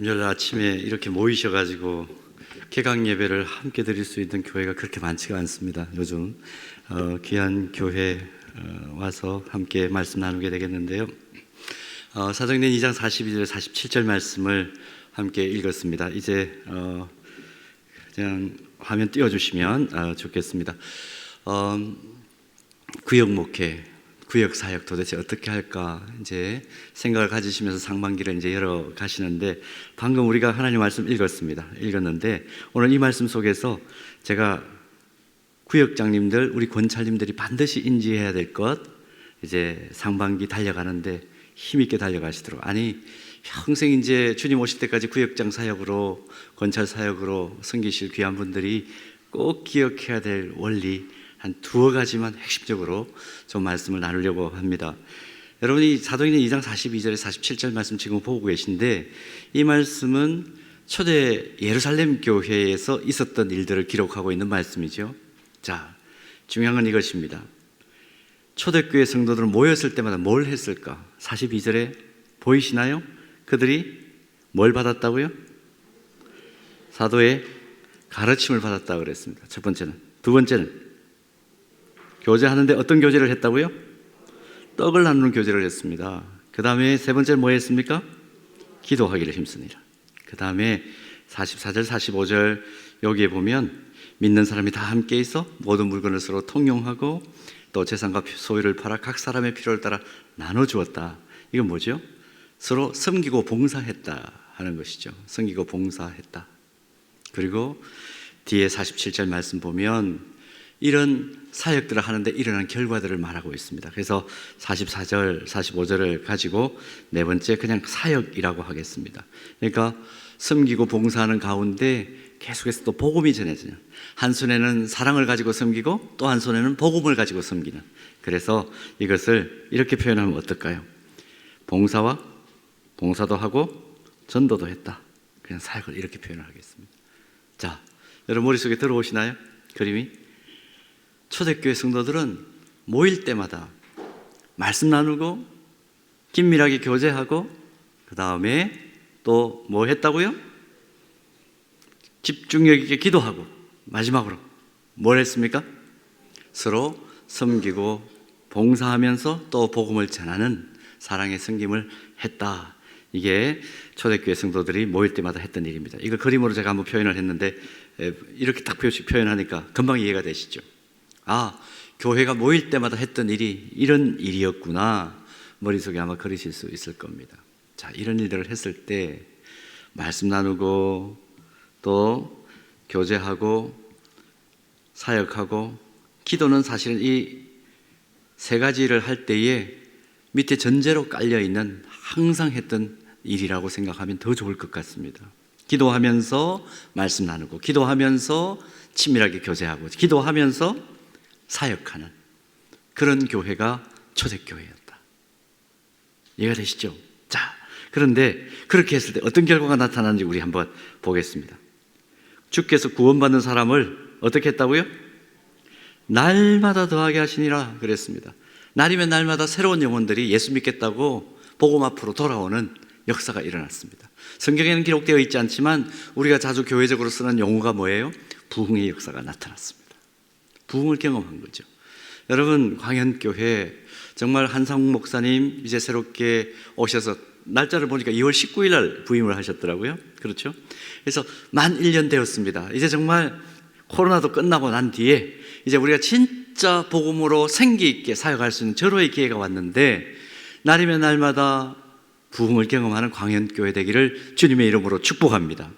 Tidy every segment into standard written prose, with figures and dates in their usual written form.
금요일 아침에 이렇게 모이셔가지고 개강 예배를 함께 드릴 수 있는 교회가 그렇게 많지가 않습니다. 요즘 귀한 교회 와서 함께 말씀 나누게 되겠는데요. 사도행전 2장 42절 47절 말씀을 함께 읽었습니다. 이제 그냥 화면 띄워주시면 좋겠습니다. 구역 목회, 구역 사역 도대체 어떻게 할까 이제 생각을 가지시면서 상반기를 이제 열어 가시는데, 방금 우리가 하나님 말씀 읽었는데 오늘 이 말씀 속에서 제가 구역장님들, 우리 권찰님들이 반드시 인지해야 될 것, 이제 상반기 달려가는데 힘있게 달려가시도록, 아니 평생 이제 주님 오실 때까지 구역장 사역으로, 권찰 사역으로 섬기실 귀한 분들이 꼭 기억해야 될 원리 한 두어 가지만 핵심적으로 좀 말씀을 나누려고 합니다. 여러분이 사도행전 2장 42절에 47절 말씀 지금 보고 계신데, 이 말씀은 초대 예루살렘 교회에서 있었던 일들을 기록하고 있는 말씀이죠. 자, 중요한 건 이것입니다. 초대교회 성도들은 모였을 때마다 뭘 했을까? 42절에 보이시나요? 그들이 뭘 받았다고요? 사도의 가르침을 받았다고 그랬습니다. 첫 번째는. 두 번째는 교제하는데 어떤 교제를 했다고요? 떡을 나누는 교제를 했습니다. 그 다음에 세 번째는 뭐 했습니까? 기도하기를 힘쓰니라. 그 다음에 44절 45절 여기에 보면 믿는 사람이 다 함께 있어 모든 물건을 서로 통용하고 또 재산과 소유를 팔아 각 사람의 필요를 따라 나눠주었다. 이건 뭐죠? 서로 섬기고 봉사했다 하는 것이죠. 섬기고 봉사했다. 그리고 뒤에 47절 말씀 보면 이런 사역들을 하는데 일어난 결과들을 말하고 있습니다. 그래서 44절, 45절을 가지고 네 번째 그냥 사역이라고 하겠습니다. 그러니까 섬기고 봉사하는 가운데 계속해서 또 복음이 전해지는, 한 손에는 사랑을 가지고 섬기고 또 한 손에는 복음을 가지고 섬기는, 그래서 이것을 이렇게 표현하면 어떨까요? 봉사도 하고 전도도 했다. 그냥 사역을 이렇게 표현을 하겠습니다. 자, 여러분 머릿속에 들어오시나요? 그림이? 초대교회 성도들은 모일 때마다 말씀 나누고 긴밀하게 교제하고 그 다음에 또 뭐 했다고요? 집중력 있게 기도하고 마지막으로 뭘 했습니까? 서로 섬기고 봉사하면서 또 복음을 전하는 사랑의 섬김을 했다. 이게 초대교회 성도들이 모일 때마다 했던 일입니다. 이걸 그림으로 제가 한번 표현을 했는데 이렇게 딱 표현하니까 금방 이해가 되시죠? 아, 교회가 모일 때마다 했던 일이 이런 일이었구나. 머릿속에 아마 그리실 수 있을 겁니다. 자, 이런 일들을 했을 때 말씀 나누고 또 교제하고 사역하고 기도는 사실은 이 세 가지 일을 할 때에 밑에 전제로 깔려있는 항상 했던 일이라고 생각하면 더 좋을 것 같습니다. 기도하면서 말씀 나누고, 기도하면서 친밀하게 교제하고, 기도하면서 사역하는 그런 교회가 초대교회였다. 이해가 되시죠? 자, 그런데 그렇게 했을 때 어떤 결과가 나타나는지 우리 한번 보겠습니다. 주께서 구원받는 사람을 어떻게 했다고요? 날마다 더하게 하시니라 그랬습니다. 날이면 날마다 새로운 영혼들이 예수 믿겠다고 복음 앞으로 돌아오는 역사가 일어났습니다. 성경에는 기록되어 있지 않지만 우리가 자주 교회적으로 쓰는 용어가 뭐예요? 부흥의 역사가 나타났습니다. 부흥을 경험한 거죠. 여러분, 광현교회 정말 한상욱 목사님 이제 새롭게 오셔서 날짜를 보니까 2월 19일 날 부임을 하셨더라고요. 그렇죠? 그래서 만 1년 되었습니다. 이제 정말 코로나도 끝나고 난 뒤에 이제 우리가 진짜 복음으로 생기 있게 사역할 수 있는 절호의 기회가 왔는데, 날이면 날마다 부흥을 경험하는 광현교회 되기를 주님의 이름으로 축복합니다.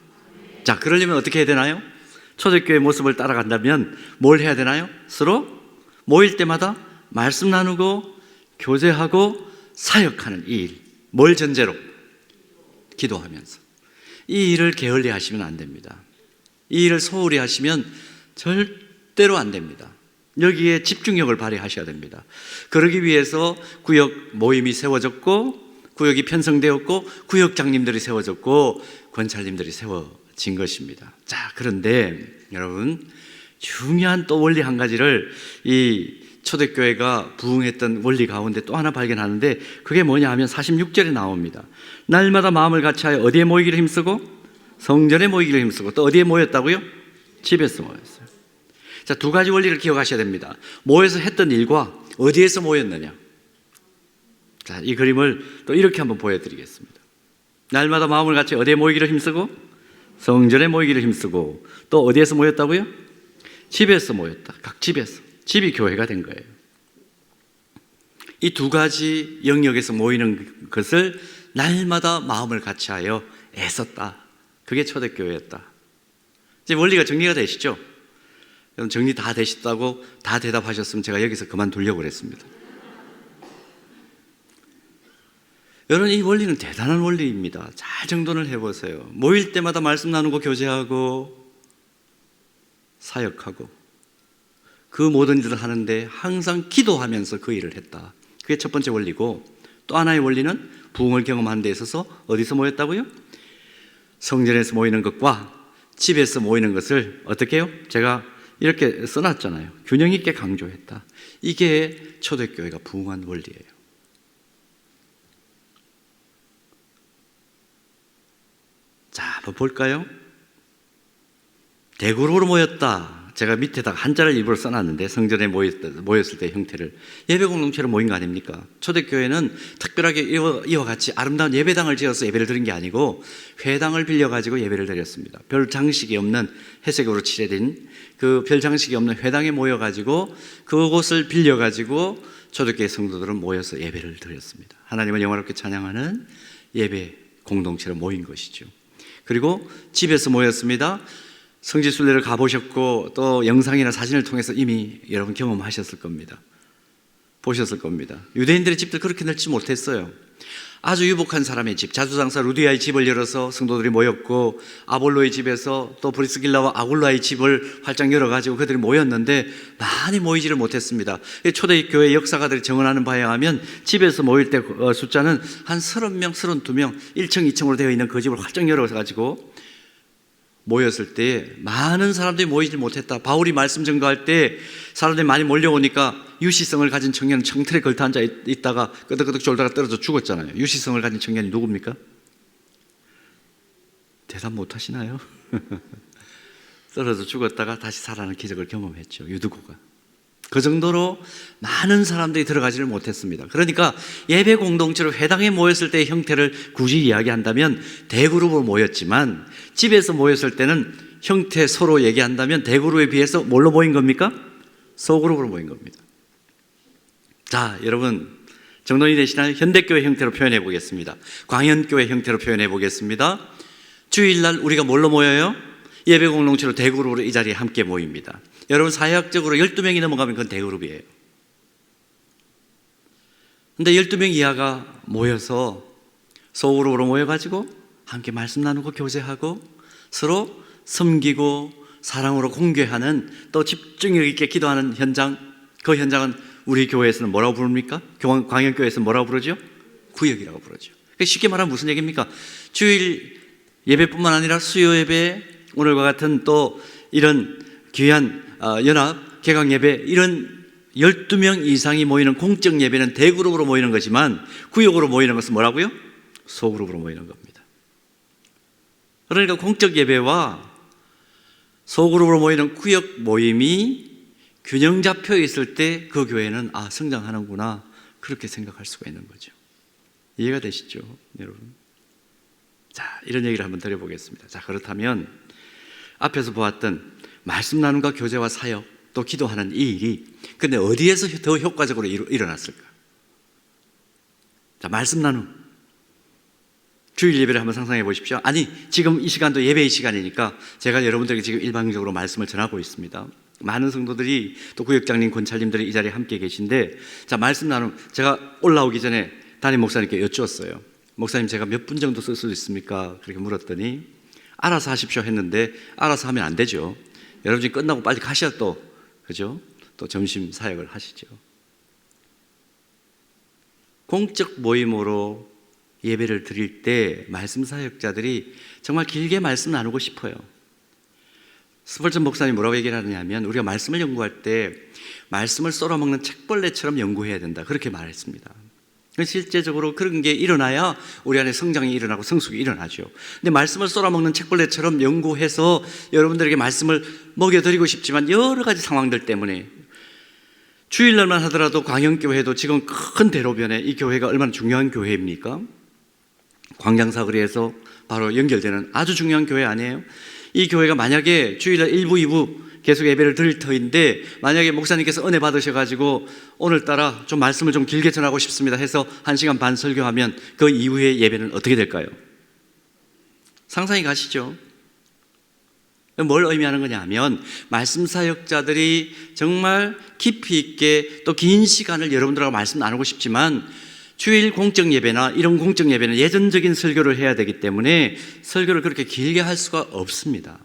자, 그러려면 어떻게 해야 되나요? 초대교회 모습을 따라간다면 뭘 해야 되나요? 서로 모일 때마다 말씀 나누고 교제하고 사역하는 이 일, 뭘 전제로? 기도하면서. 이 일을 게을리 하시면 안 됩니다. 이 일을 소홀히 하시면 절대로 안 됩니다. 여기에 집중력을 발휘하셔야 됩니다. 그러기 위해서 구역 모임이 세워졌고, 구역이 편성되었고, 구역장님들이 세워졌고, 권찰님들이 세워진 것입니다. 자, 그런데 여러분, 중요한 또 원리 한 가지를 이 초대교회가 부흥했던 원리 가운데 또 하나 발견하는데, 그게 뭐냐 하면 46절에 나옵니다. 날마다 마음을 같이하여 어디에 모이기를 힘쓰고 성전에 모이기를 힘쓰고, 또 어디에 모였다고요? 집에서 모였어요. 자, 두 가지 원리를 기억하셔야 됩니다. 모여서 했던 일과 어디에서 모였느냐. 자, 이 그림을 또 이렇게 한번 보여드리겠습니다. 날마다 마음을 같이 어디에 모이기를 힘쓰고 성전에 모이기를 힘쓰고, 또 어디에서 모였다고요? 집에서 모였다. 각 집에서. 집이 교회가 된 거예요. 이 두 가지 영역에서 모이는 것을 날마다 마음을 같이하여 애썼다. 그게 초대교회였다. 이제 원리가 정리가 되시죠? 여러분, 정리 다 되셨다고 다 대답하셨으면 제가 여기서 그만두려고 그랬습니다. 여러분, 이 원리는 대단한 원리입니다. 잘 정돈을 해보세요. 모일 때마다 말씀 나누고 교제하고 사역하고 그 모든 일을 하는데 항상 기도하면서 그 일을 했다. 그게 첫 번째 원리고, 또 하나의 원리는 부흥을 경험하는 데 있어서 어디서 모였다고요? 성전에서 모이는 것과 집에서 모이는 것을 어떻게 해요? 제가 이렇게 써놨잖아요. 균형 있게 강조했다. 이게 초대교회가 부흥한 원리예요. 자, 한번 볼까요? 대그룹으로 모였다. 제가 밑에다가 한자를 일부러 써놨는데, 성전에 모였을 때 형태를 예배 공동체로 모인 거 아닙니까? 초대교회는 특별하게 이와 같이 아름다운 예배당을 지어서 예배를 드린 게 아니고 회당을 빌려가지고 예배를 드렸습니다. 별 장식이 없는 회색으로 칠해진 그 별 장식이 없는 회당에 모여가지고 그곳을 빌려가지고 초대교회 성도들은 모여서 예배를 드렸습니다. 하나님을 영화롭게 찬양하는 예배 공동체로 모인 것이죠. 그리고 집에서 모였습니다. 성지순례를 가보셨고 또 영상이나 사진을 통해서 이미 여러분 경험하셨을 겁니다. 보셨을 겁니다. 유대인들의 집들 그렇게 넓지 못했어요. 아주 유복한 사람의 집, 자주장사 루디아의 집을 열어서 성도들이 모였고, 아볼로의 집에서 또 브리스길라와 아굴라의 집을 활짝 열어가지고 그들이 모였는데 많이 모이지를 못했습니다. 초대교회 역사가들이 정언하는 바에 의하면 집에서 모일 때 숫자는 한 30명, 32명, 1층, 2층으로 되어 있는 그 집을 활짝 열어가지고 모였을 때 많은 사람들이 모이지 못했다. 바울이 말씀 전가할 때 사람들이 많이 몰려오니까 유시성을 가진 청년은 청틀에 걸터 앉아 있다가 끄덕끄덕 졸다가 떨어져 죽었잖아요. 유시성을 가진 청년이 누굽니까? 대답 못 하시나요? 떨어져 죽었다가 다시 살아나는 기적을 경험했죠. 유두고가. 그 정도로 많은 사람들이 들어가지를 못했습니다. 그러니까 예배 공동체로 회당에 모였을 때의 형태를 굳이 이야기한다면 대그룹으로 모였지만, 집에서 모였을 때는 형태 서로 얘기한다면 대그룹에 비해서 뭘로 모인 겁니까? 소그룹으로 모인 겁니다. 자, 여러분 정돈이 되시나요? 현대교회 형태로 표현해 보겠습니다. 광현교회 형태로 표현해 보겠습니다. 주일날 우리가 뭘로 모여요? 예배 공동체로 대그룹으로 이 자리에 함께 모입니다. 여러분, 사회학적으로 12명이 넘어가면 그건 대그룹이에요. 근데 12명 이하가 모여서 소그룹으로 모여가지고 함께 말씀 나누고 교제하고 서로 섬기고 사랑으로 공개하는, 또 집중력 있게 기도하는 현장, 그 현장은 우리 교회에서는 뭐라고 부릅니까? 광현교회에서는 뭐라고 부르죠? 구역이라고 부르죠. 쉽게 말하면 무슨 얘기입니까? 주일 예배뿐만 아니라 수요 예배, 오늘과 같은 또 이런 귀한 연합, 개강 예배, 이런 12명 이상이 모이는 공적 예배는 대그룹으로 모이는 거지만, 구역으로 모이는 것은 뭐라고요? 소그룹으로 모이는 겁니다. 그러니까 공적 예배와 소그룹으로 모이는 구역 모임이 균형 잡혀 있을 때 그 교회는 성장하는구나, 그렇게 생각할 수가 있는 거죠. 이해가 되시죠, 여러분? 자, 이런 얘기를 한번 드려보겠습니다. 자, 그렇다면 앞에서 보았던 말씀 나눔과 교제와 사역, 또 기도하는 이 일이 근데 어디에서 더 효과적으로 일어났을까? 자, 말씀 나눔, 주일 예배를 한번 상상해 보십시오. 아니, 지금 이 시간도 예배의 시간이니까 제가 여러분들에게 지금 일방적으로 말씀을 전하고 있습니다. 많은 성도들이, 또 구역장님, 권찰님들이 이 자리에 함께 계신데, 자, 말씀 나눔, 제가 올라오기 전에 담임 목사님께 여쭈었어요. 목사님, 제가 몇 분 정도 쓸 수 있습니까? 그렇게 물었더니 알아서 하십시오 했는데, 알아서 하면 안 되죠. 여러분이 끝나고 빨리 가셔야 또, 그죠? 또 점심 사역을 하시죠. 공적 모임으로 예배를 드릴 때 말씀 사역자들이 정말 길게 말씀 나누고 싶어요. 스펄전 목사님 뭐라고 얘기를 하느냐면 우리가 말씀을 연구할 때 말씀을 썰어먹는 책벌레처럼 연구해야 된다, 그렇게 말했습니다. 실제적으로 그런 게 일어나야 우리 안에 성장이 일어나고 성숙이 일어나죠. 근데 말씀을 썰어먹는 책벌레처럼 연구해서 여러분들에게 말씀을 먹여드리고 싶지만 여러 가지 상황들 때문에, 주일날만 하더라도 광영교회도 지금 큰 대로변에 이 교회가 얼마나 중요한 교회입니까? 광장사거리에서 바로 연결되는 아주 중요한 교회 아니에요? 이 교회가 만약에 주일날 1부, 2부 계속 예배를 드릴 터인데, 만약에 목사님께서 은혜 받으셔가지고 오늘따라 좀 말씀을 좀 길게 전하고 싶습니다 해서 1시간 반 설교하면 그 이후의 예배는 어떻게 될까요? 상상이 가시죠? 뭘 의미하는 거냐 하면, 말씀 사역자들이 정말 깊이 있게 또 긴 시간을 여러분들하고 말씀 나누고 싶지만, 주일 공적 예배나 이런 공적 예배는 예전적인 설교를 해야 되기 때문에 설교를 그렇게 길게 할 수가 없습니다.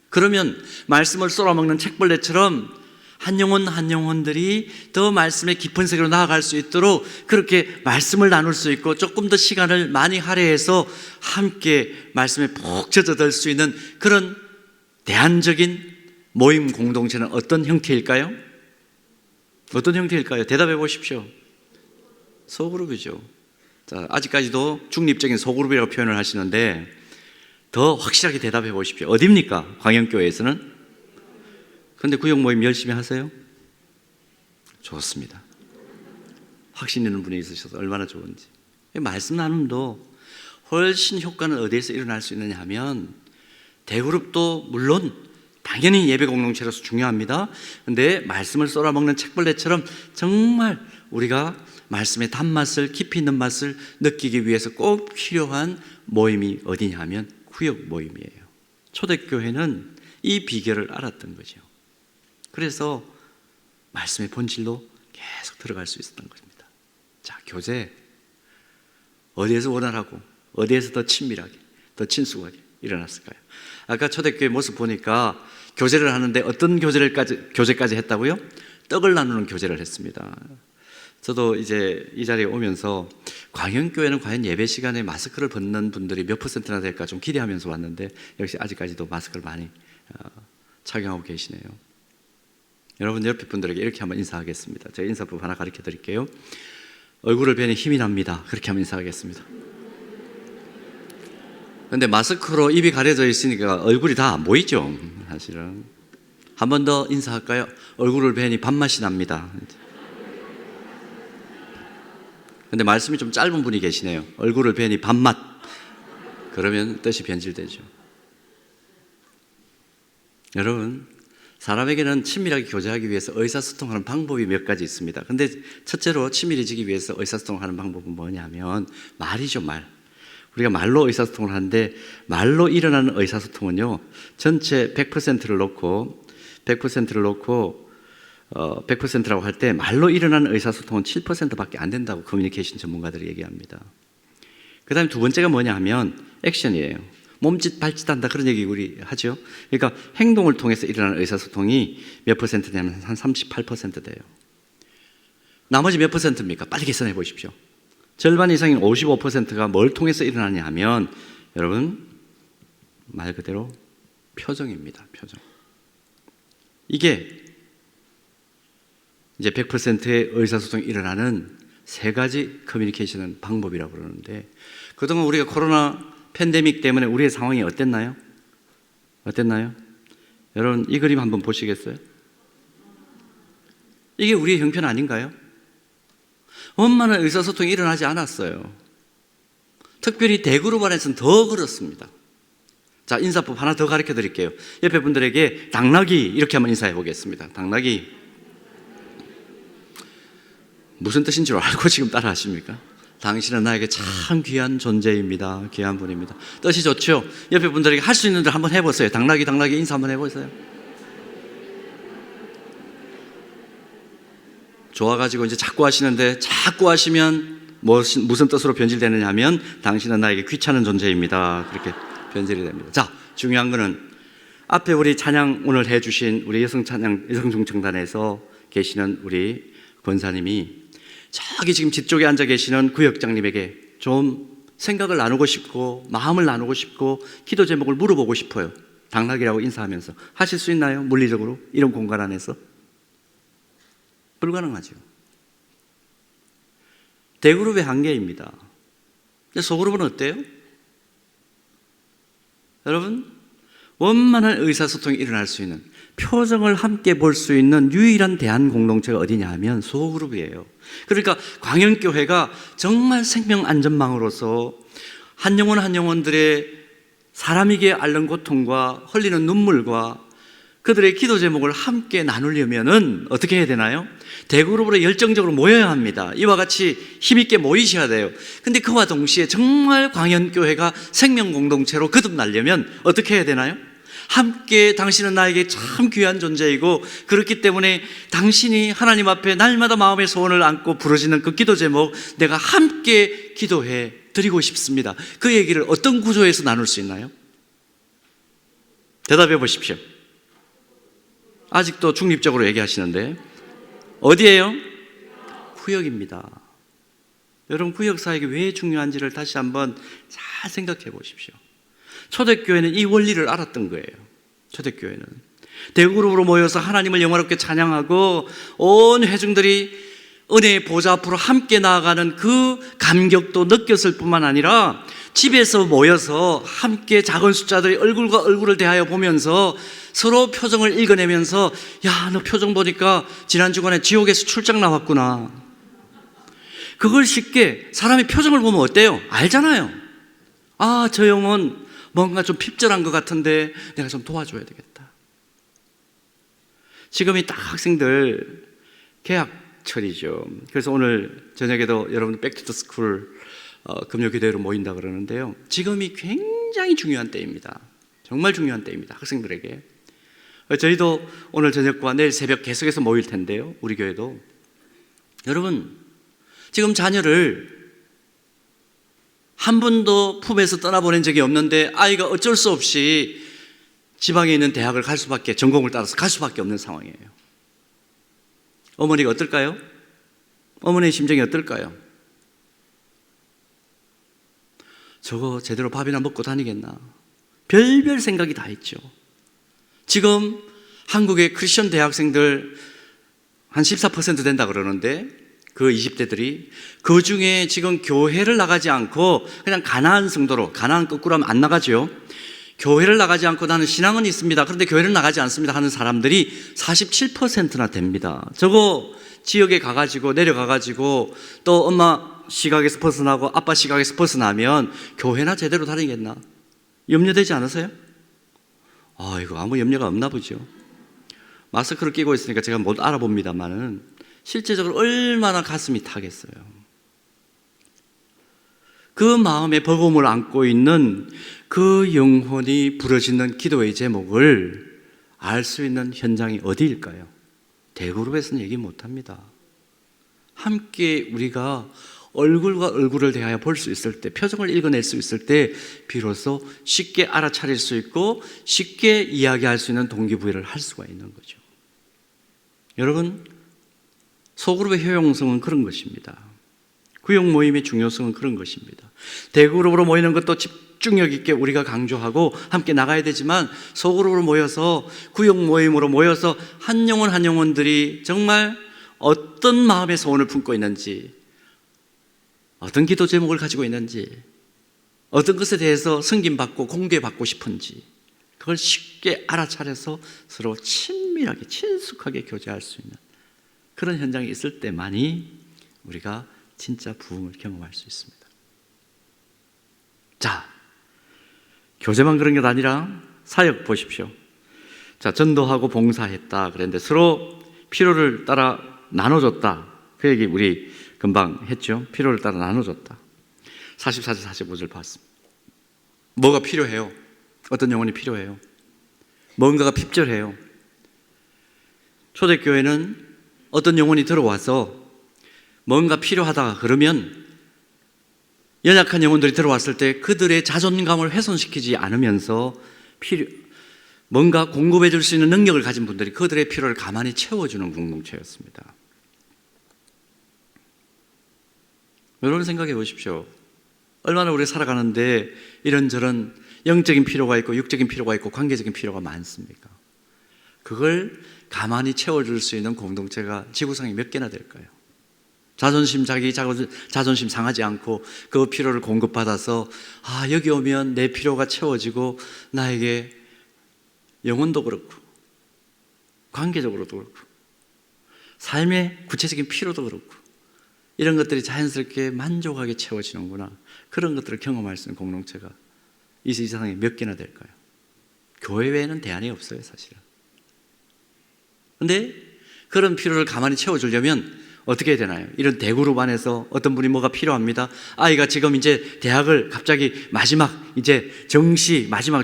그러면 말씀을 썰어먹는 책벌레처럼 한 영혼 한 영혼들이 더 말씀의 깊은 세계로 나아갈 수 있도록 그렇게 말씀을 나눌 수 있고, 조금 더 시간을 많이 할애해서 함께 말씀에 푹 젖어들 수 있는 그런 대안적인 모임 공동체는 어떤 형태일까요? 어떤 형태일까요? 대답해 보십시오. 소그룹이죠. 자, 아직까지도 중립적인 소그룹이라고 표현을 하시는데 더 확실하게 대답해 보십시오. 어디입니까? 광영교회에서는? 그런데 구역 모임 열심히 하세요? 좋습니다. 확신 있는 분이 있으셔서 얼마나 좋은지. 말씀 나눔도 훨씬 효과는 어디에서 일어날 수 있느냐 하면, 대그룹도 물론 당연히 예배 공동체로서 중요합니다. 그런데 말씀을 썰어먹는 책벌레처럼 정말 우리가 말씀의 단맛을, 깊이 있는 맛을 느끼기 위해서 꼭 필요한 모임이 어디냐 하면 구역 모임이에요. 초대교회는 이 비결을 알았던 거죠. 그래서 말씀의 본질로 계속 들어갈 수 있었던 것입니다. 자, 교제 어디에서 원활하고 어디에서 더 친밀하게, 더 친숙하게 일어났을까요? 아까 초대교회 모습 보니까 교제를 하는데 어떤 교제까지 했다고요? 떡을 나누는 교제를 했습니다. 저도 이제 이 자리에 오면서 광영교회는 과연 예배 시간에 마스크를 벗는 분들이 몇 %나 될까 좀 기대하면서 왔는데, 역시 아직까지도 마스크를 많이 착용하고 계시네요. 여러분 옆에 분들에게 이렇게 한번 인사하겠습니다. 제가 인사법 하나 가르쳐 드릴게요. 얼굴을 뵈니 힘이 납니다. 그렇게 한번 인사하겠습니다. 근데 마스크로 입이 가려져 있으니까 얼굴이 다 안 보이죠, 사실은. 한 번 더 인사할까요? 얼굴을 뵈니 밥맛이 납니다. 근데 말씀이 좀 짧은 분이 계시네요. 얼굴을 뵈니 밥맛. 그러면 뜻이 변질되죠. 여러분, 사람에게는 친밀하게 교제하기 위해서 의사소통하는 방법이 몇 가지 있습니다. 근데 첫째로 친밀해지기 위해서 의사소통하는 방법은 뭐냐면 말이죠, 말. 우리가 말로 의사소통을 하는데, 말로 일어나는 의사소통은요, 전체 100%를 놓고 100%라고 할 때 말로 일어나는 의사소통은 7%밖에 안 된다고 커뮤니케이션 전문가들이 얘기합니다. 그 다음에 두 번째가 뭐냐 하면 액션이에요. 몸짓 발짓 한다, 그런 얘기 우리 하죠. 그러니까 행동을 통해서 일어나는 의사소통이 몇 %냐면 한 38% 돼요. 나머지 몇 %입니까? 빨리 계산해 보십시오. 절반 이상인 55%가 뭘 통해서 일어나냐 하면, 여러분, 말 그대로 표정입니다. 표정. 이게 이제 100%의 의사소통이 일어나는 세 가지 커뮤니케이션 방법이라고 그러는데, 그동안 우리가 코로나 팬데믹 때문에 우리의 상황이 어땠나요? 여러분, 이 그림 한번 보시겠어요? 이게 우리의 형편 아닌가요? 원만한 의사소통이 일어나지 않았어요. 특별히 대그룹 안에서는 더 그렇습니다. 자, 인사법 하나 더 가르쳐 드릴게요. 옆에 분들에게 당나귀 이렇게 한번 인사해 보겠습니다. 당나귀. 무슨 뜻인 줄 알고 지금 따라 하십니까? 당신은 나에게 참 귀한 존재입니다. 귀한 분입니다. 뜻이 좋죠? 옆에 분들에게 할 수 있는 들 한번 해보세요. 당나귀 인사 한번 해보세요. 좋아가지고 이제 자꾸 하시는데, 자꾸 하시면 무슨 뜻으로 변질되느냐 하면 당신은 나에게 귀찮은 존재입니다. 그렇게 변질이 됩니다. 자, 중요한 거는 앞에 우리 찬양 오늘 해주신 우리 여성중창단에서 계시는 우리 권사님이 저기 지금 뒤쪽에 앉아 계시는 구역장님에게 좀 생각을 나누고 싶고 마음을 나누고 싶고 기도 제목을 물어보고 싶어요. 당나귀라고 인사하면서 하실 수 있나요? 물리적으로 이런 공간 안에서 불가능하죠. 대그룹의 한계입니다. 소그룹은 어때요? 여러분, 원만한 의사소통이 일어날 수 있는, 표정을 함께 볼 수 있는 유일한 대한 공동체가 어디냐 하면 소그룹이에요. 그러니까 광연교회가 정말 생명 안전망으로서 한 영혼 한 영혼들의 사람에게 앓는 고통과 흘리는 눈물과 그들의 기도 제목을 함께 나누려면은 어떻게 해야 되나요? 대그룹으로 열정적으로 모여야 합니다. 이와 같이 힘있게 모이셔야 돼요. 근데 그와 동시에 정말 광연교회가 생명 공동체로 거듭나려면 어떻게 해야 되나요? 함께 당신은 나에게 참 귀한 존재이고 그렇기 때문에 당신이 하나님 앞에 날마다 마음의 소원을 안고 부르짖는 그 기도 제목 내가 함께 기도해 드리고 싶습니다. 그 얘기를 어떤 구조에서 나눌 수 있나요? 대답해 보십시오. 아직도 중립적으로 얘기하시는데 어디예요? 구역입니다. 여러분, 구역 사역이 왜 중요한지를 다시 한번 잘 생각해 보십시오. 초대교회는 이 원리를 알았던 거예요. 초대교회는 대그룹으로 모여서 하나님을 영화롭게 찬양하고 온 회중들이 은혜의 보좌 앞으로 함께 나아가는 그 감격도 느꼈을 뿐만 아니라 집에서 모여서 함께 작은 숫자들이 얼굴과 얼굴을 대하여 보면서 서로 표정을 읽어내면서 야, 너 표정 보니까 지난 주간에 지옥에서 출장 나왔구나. 그걸 쉽게 사람이 표정을 보면 어때요? 알잖아요. 아, 저 영혼 뭔가 좀 핍절한 것 같은데 내가 좀 도와줘야 되겠다. 지금이 딱 학생들 개학철이죠. 그래서 오늘 저녁에도 여러분들 백투더스쿨 금요기도회로 모인다 그러는데요. 지금이 굉장히 중요한 때입니다. 정말 중요한 때입니다. 학생들에게. 저희도 오늘 저녁과 내일 새벽 계속해서 모일 텐데요. 우리 교회도. 여러분, 지금 자녀를 한 번도 품에서 떠나보낸 적이 없는데 아이가 어쩔 수 없이 지방에 있는 대학을 갈 수밖에, 전공을 따라서 갈 수밖에 없는 상황이에요. 어머니가 어떨까요? 어머니의 심정이 어떨까요? 저거 제대로 밥이나 먹고 다니겠나? 별별 생각이 다 있죠. 지금 한국의 크리스천 대학생들 한 14% 된다 그러는데 그 20대들이 그 중에 지금 교회를 나가지 않고 그냥 가나안 성도로, 가나안 거꾸로 하면 안 나가죠. 교회를 나가지 않고 나는 신앙은 있습니다. 그런데 교회를 나가지 않습니다 하는 사람들이 47%나 됩니다. 저거 지역에 가가지고 내려가가지고 또 엄마 시각에서 벗어나고 아빠 시각에서 벗어나면 교회나 제대로 다니겠나? 염려되지 않으세요? 이거 아무 염려가 없나 보죠. 마스크를 끼고 있으니까 제가 못 알아봅니다만은 실제적으로 얼마나 가슴이 타겠어요. 그 마음에 버거움을 안고 있는 그 영혼이 부르짖는 기도의 제목을 알 수 있는 현장이 어디일까요? 대그룹에서는 얘기 못합니다. 함께 우리가 얼굴과 얼굴을 대하여 볼 수 있을 때, 표정을 읽어낼 수 있을 때 비로소 쉽게 알아차릴 수 있고 쉽게 이야기할 수 있는 동기부여를 할 수가 있는 거죠. 여러분, 소그룹의 효용성은 그런 것입니다. 구역 모임의 중요성은 그런 것입니다. 대그룹으로 모이는 것도 집중력 있게 우리가 강조하고 함께 나가야 되지만 소그룹으로 모여서 구역 모임으로 모여서 한 영혼 한 영혼들이 정말 어떤 마음의 소원을 품고 있는지, 어떤 기도 제목을 가지고 있는지, 어떤 것에 대해서 승김받고 공개받고 싶은지 그걸 쉽게 알아차려서 서로 친밀하게 친숙하게 교제할 수 있는 그런 현장이 있을 때만이 우리가 진짜 부흥을 경험할 수 있습니다. 자, 교제만 그런 게 아니라 사역 보십시오. 자, 전도하고 봉사했다 그랬는데 서로 필요를 따라 나눠줬다. 그 얘기 우리 금방 했죠. 필요를 따라 나눠줬다. 44절 45절 봤습니다. 뭐가 필요해요? 어떤 영혼이 필요해요? 뭔가가 핍절해요. 초대교회는 어떤 영혼이 들어와서 뭔가 필요하다 그러면 연약한 영혼들이 들어왔을 때 그들의 자존감을 훼손시키지 않으면서 뭔가 공급해 줄 수 있는 능력을 가진 분들이 그들의 필요를 가만히 채워주는 공동체였습니다. 여러분 생각해 보십시오. 얼마나 우리 살아가는데 이런저런 영적인 필요가 있고 육적인 필요가 있고 관계적인 필요가 많습니까? 그걸 가만히 채워줄 수 있는 공동체가 지구상에 몇 개나 될까요? 자기 자존심 상하지 않고 그 필요를 공급받아서 여기 오면 내 필요가 채워지고 나에게 영혼도 그렇고 관계적으로도 그렇고 삶의 구체적인 필요도 그렇고 이런 것들이 자연스럽게 만족하게 채워지는구나, 그런 것들을 경험할 수 있는 공동체가 이 세상에 몇 개나 될까요? 교회 외에는 대안이 없어요, 사실은. 근데 그런 필요를 가만히 채워주려면 어떻게 해야 되나요? 이런 대그룹 안에서 어떤 분이 뭐가 필요합니다. 아이가 지금 이제 대학을 갑자기 마지막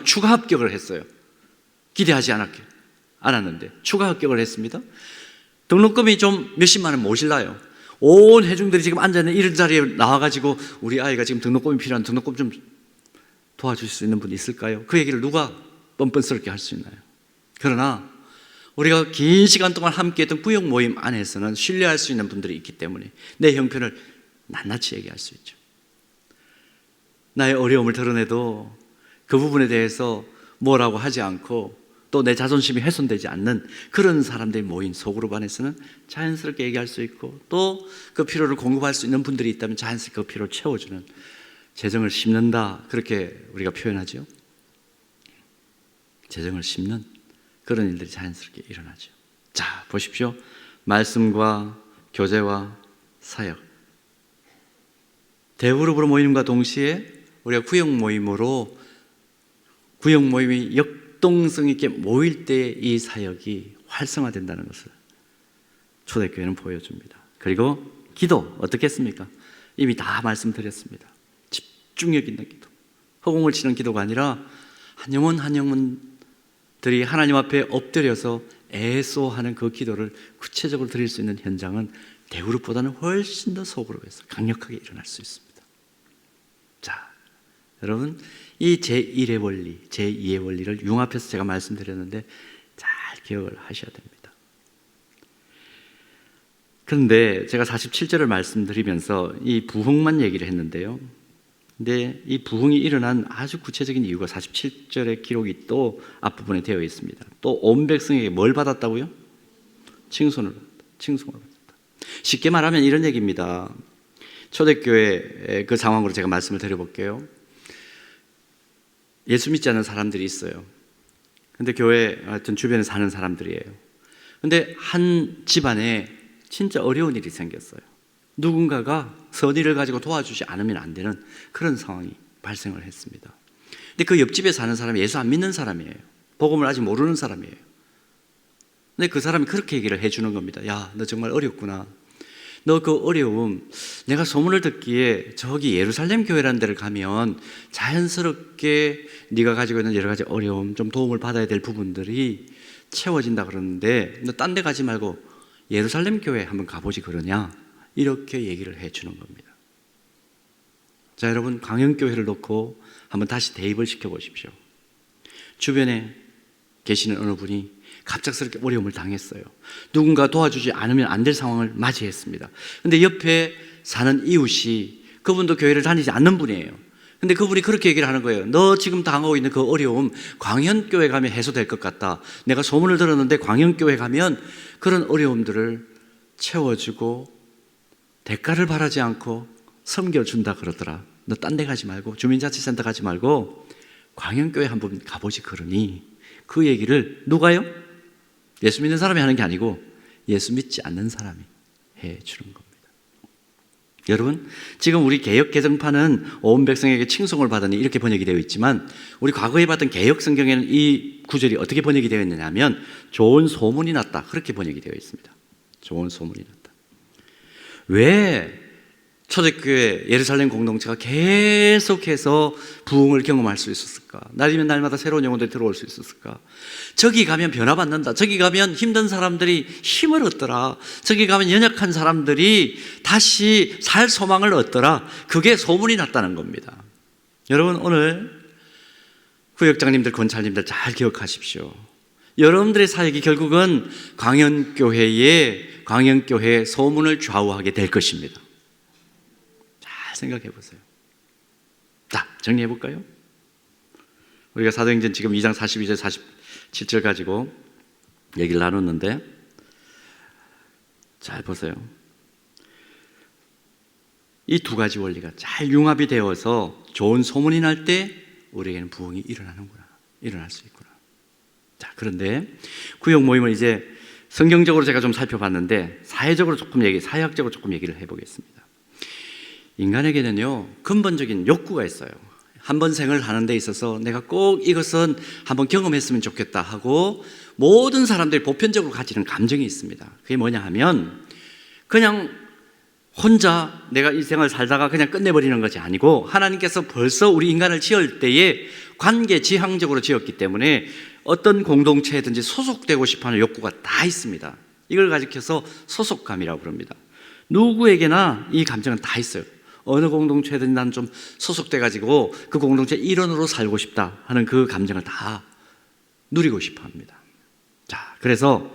추가 합격을 했어요. 기대하지 않았는데 추가 합격을 했습니다. 등록금이 좀 몇십만 원 모실라요. 온 회중들이 지금 앉아있는 이런 자리에 나와가지고 우리 아이가 지금 등록금이 필요한, 등록금 좀 도와줄 수 있는 분이 있을까요? 그 얘기를 누가 뻔뻔스럽게 할 수 있나요? 그러나 우리가 긴 시간 동안 함께했던 구역 모임 안에서는 신뢰할 수 있는 분들이 있기 때문에 내 형편을 낱낱이 얘기할 수 있죠. 나의 어려움을 드러내도 그 부분에 대해서 뭐라고 하지 않고 또 내 자존심이 훼손되지 않는 그런 사람들이 모인 소그룹 안에서는 자연스럽게 얘기할 수 있고, 또 그 필요를 공급할 수 있는 분들이 있다면 자연스럽게 그 필요를 채워주는, 재정을 심는다, 그렇게 우리가 표현하죠. 재정을 심는 그런 일들이 자연스럽게 일어나죠. 자, 보십시오. 말씀과 교제와 사역, 대그룹으로 모임과 동시에 우리가 구역 모임이 역동성 있게 모일 때 이 사역이 활성화된다는 것을 초대교회는 보여줍니다. 그리고 기도 어떻게 했습니까? 이미 다 말씀드렸습니다. 집중력 있는 기도, 허공을 치는 기도가 아니라 한 영혼들이 하나님 앞에 엎드려서 애소하는 그 기도를 구체적으로 드릴 수 있는 현장은 대그룹보다는 훨씬 더 소그룹에서 강력하게 일어날 수 있습니다. 자, 여러분, 이 제1의 원리, 제2의 원리를 융합해서 제가 말씀드렸는데 잘 기억을 하셔야 됩니다. 그런데 제가 47절을 말씀드리면서 이 부흥만 얘기를 했는데요. 근데 이 부흥이 일어난 아주 구체적인 이유가 47절의 기록이 또 앞부분에 되어 있습니다. 또 온 백성에게 뭘 받았다고요? 칭송을 받았다. 쉽게 말하면 이런 얘기입니다. 초대교회 그 상황으로 제가 말씀을 드려볼게요. 예수 믿지 않는 사람들이 있어요. 근데 교회 하여튼 주변에 사는 사람들이에요. 근데 한 집안에 진짜 어려운 일이 생겼어요. 누군가가 선의를 가지고 도와주지 않으면 안 되는 그런 상황이 발생을 했습니다. 근데 그 옆집에 사는 사람이 예수 안 믿는 사람이에요. 복음을 아직 모르는 사람이에요. 근데 그 사람이 그렇게 얘기를 해주는 겁니다. 야, 너 정말 어렵구나. 너 그 어려움, 내가 소문을 듣기에 저기 예루살렘 교회라는 데를 가면 자연스럽게 네가 가지고 있는 여러 가지 어려움, 좀 도움을 받아야 될 부분들이 채워진다 그러는데 너 딴 데 가지 말고 예루살렘 교회 한번 가보지 그러냐? 이렇게 얘기를 해주는 겁니다. 자, 여러분, 광영교회를 놓고 한번 다시 대입을 시켜보십시오. 주변에 계시는 어느 분이 갑작스럽게 어려움을 당했어요. 누군가 도와주지 않으면 안 될 상황을 맞이했습니다. 근데 옆에 사는 이웃이, 그분도 교회를 다니지 않는 분이에요. 근데 그분이 그렇게 얘기를 하는 거예요. 너 지금 당하고 있는 그 어려움 광현교회 가면 해소될 것 같다. 내가 소문을 들었는데 광현교회 가면 그런 어려움들을 채워주고 대가를 바라지 않고 섬겨준다 그러더라. 너 딴 데 가지 말고, 주민자치센터 가지 말고 광현교회 한번 가보지 그러니, 그 얘기를 누가요? 예수 믿는 사람이 하는 게 아니고 예수 믿지 않는 사람이 해주는 겁니다. 여러분, 지금 우리 개역 개정판은 온 백성에게 칭송을 받으니 이렇게 번역이 되어 있지만, 우리 과거에 봤던 개역 성경에는 이 구절이 어떻게 번역이 되어 있느냐 하면 좋은 소문이 났다, 그렇게 번역이 되어 있습니다. 좋은 소문이 났다. 왜 초대교회 예루살렘 공동체가 계속해서 부흥을 경험할 수 있었을까? 날이면 날마다 새로운 영혼들이 들어올 수 있었을까? 저기 가면 변화받는다. 저기 가면 힘든 사람들이 힘을 얻더라. 저기 가면 연약한 사람들이 다시 살 소망을 얻더라. 그게 소문이 났다는 겁니다. 여러분, 오늘 구역장님들, 권찰님들 잘 기억하십시오. 여러분들의 사역이 결국은 광현교회의 소문을 좌우하게 될 것입니다. 잘 생각해 보세요. 자, 정리해 볼까요? 우리가 사도행전 지금 2장 42절 47절 가지고 얘기를 나눴는데 잘 보세요. 이 두 가지 원리가 잘 융합이 되어서 좋은 소문이 날 때 우리에게는 부흥이 일어날 수 있구나. 자, 그런데 구역 모임을 이제 성경적으로 제가 좀 살펴봤는데 사회학적으로 조금 얘기를 해보겠습니다. 인간에게는요, 근본적인 욕구가 있어요. 한 번 생을 하는 데 있어서 내가 꼭 이것은 한번 경험했으면 좋겠다 하고 모든 사람들이 보편적으로 가지는 감정이 있습니다. 그게 뭐냐 하면 그냥 혼자 내가 이 생을 살다가 그냥 끝내버리는 것이 아니고 하나님께서 벌써 우리 인간을 지을 때에 관계 지향적으로 지었기 때문에 어떤 공동체에든지 소속되고 싶어하는 욕구가 다 있습니다. 이걸 가리켜서 소속감이라고 부릅니다. 누구에게나 이 감정은 다 있어요. 어느 공동체든 난 좀 소속돼가지고 그 공동체 일원으로 살고 싶다 하는 그 감정을 다 누리고 싶어 합니다. 자, 그래서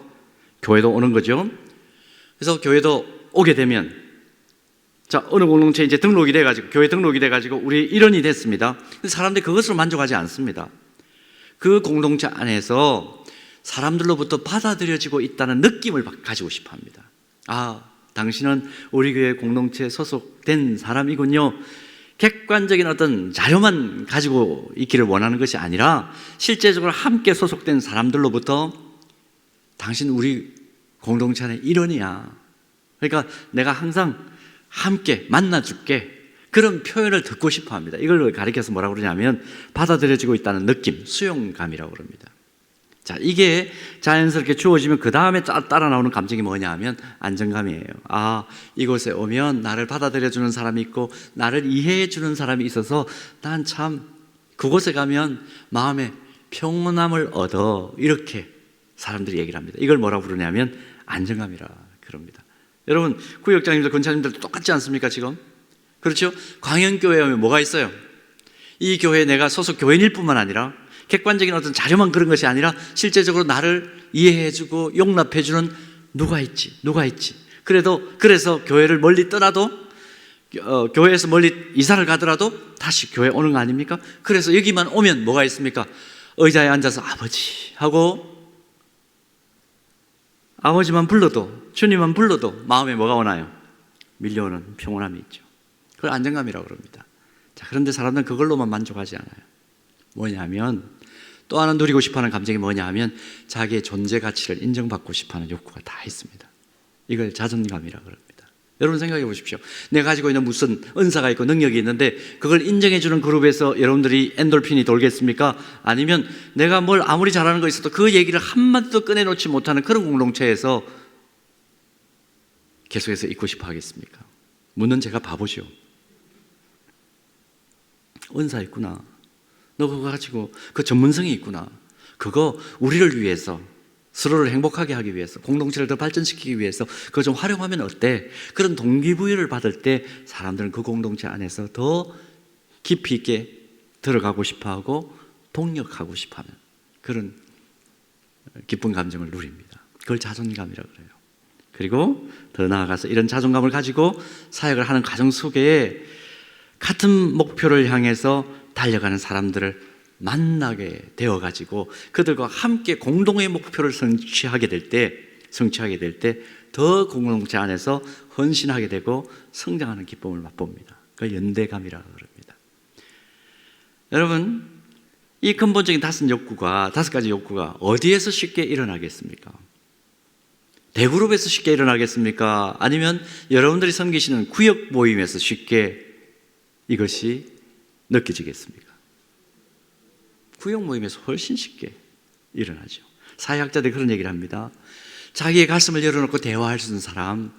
교회도 오는 거죠. 그래서 교회도 오게 되면 자, 어느 공동체에 이제 등록이 돼가지고 교회 등록이 돼가지고 우리 일원이 됐습니다. 근데 사람들이 그것으로 만족하지 않습니다. 그 공동체 안에서 사람들로부터 받아들여지고 있다는 느낌을 가지고 싶어 합니다. 아, 당신은 우리 교회 공동체에 소속된 사람이군요. 객관적인 어떤 자료만 가지고 있기를 원하는 것이 아니라 실제적으로 함께 소속된 사람들로부터 당신 우리 공동체 안의 일원이야. 그러니까 내가 항상 함께 만나줄게. 그런 표현을 듣고 싶어 합니다. 이걸 가리켜서 뭐라고 그러냐면 받아들여지고 있다는 느낌, 수용감이라고 그럽니다. 자, 이게 자연스럽게 주어지면 그 다음에 따라 나오는 감정이 뭐냐 하면 안정감이에요. 아, 이곳에 오면 나를 받아들여주는 사람이 있고 나를 이해해주는 사람이 있어서 난 참 그곳에 가면 마음에 평온함을 얻어. 이렇게 사람들이 얘기를 합니다. 이걸 뭐라고 부르냐면 안정감이라 그럽니다. 여러분, 구역장님들, 권사님들도 똑같지 않습니까 지금? 그렇죠? 광현교회에 오면 뭐가 있어요? 이 교회에 내가 소속 교인일 뿐만 아니라 객관적인 어떤 자료만 그런 것이 아니라 실제적으로 나를 이해해주고 용납해주는 누가 있지. 그래서 교회를 멀리 떠나도 교회에서 멀리 이사를 가더라도 다시 교회 오는 거 아닙니까? 그래서 여기만 오면 뭐가 있습니까? 의자에 앉아서 아버지 하고 아버지만 불러도 주님만 불러도 마음에 뭐가 오나요? 밀려오는 평온함이 있죠. 그걸 안정감이라고 그럽니다. 자, 그런데 사람들은 그걸로만 만족하지 않아요. 뭐냐면 또 하나 누리고 싶어하는 감정이 뭐냐 하면 자기의 존재 가치를 인정받고 싶어하는 욕구가 다 있습니다. 이걸 자존감이라고 그럽니다. 여러분 생각해 보십시오. 내가 가지고 있는 무슨 은사가 있고 능력이 있는데 그걸 인정해 주는 그룹에서 여러분들이 엔돌핀이 돌겠습니까? 아니면 내가 뭘 아무리 잘하는 거 있어도 그 얘기를 한마디도 꺼내놓지 못하는 그런 공동체에서 계속해서 있고 싶어 하겠습니까? 묻는 제가 바보죠. 은사 있구나. 너 그거 가지고 그 전문성이 있구나. 그거 우리를 위해서 서로를 행복하게 하기 위해서 공동체를 더 발전시키기 위해서 그거 좀 활용하면 어때? 그런 동기부여를 받을 때 사람들은 그 공동체 안에서 더 깊이 있게 들어가고 싶어하고 동력하고 싶어하는 그런 기쁜 감정을 누립니다. 그걸 자존감이라고 그래요. 그리고 더 나아가서 이런 자존감을 가지고 사역을 하는 과정 속에 같은 목표를 향해서 달려가는 사람들을 만나게 되어가지고 그들과 함께 공동의 목표를 성취하게 될 때 더 공동체 안에서 헌신하게 되고 성장하는 기쁨을 맛봅니다. 그걸 연대감이라고 그럽니다. 여러분, 이 근본적인 다섯 가지 욕구가 어디에서 쉽게 일어나겠습니까? 대그룹에서 쉽게 일어나겠습니까? 아니면 여러분들이 섬기시는 구역 모임에서 쉽게 이것이 느껴지겠습니까? 구역 모임에서 훨씬 쉽게 일어나죠. 사회학자들이 그런 얘기를 합니다. 자기의 가슴을 열어놓고 대화할 수 있는 사람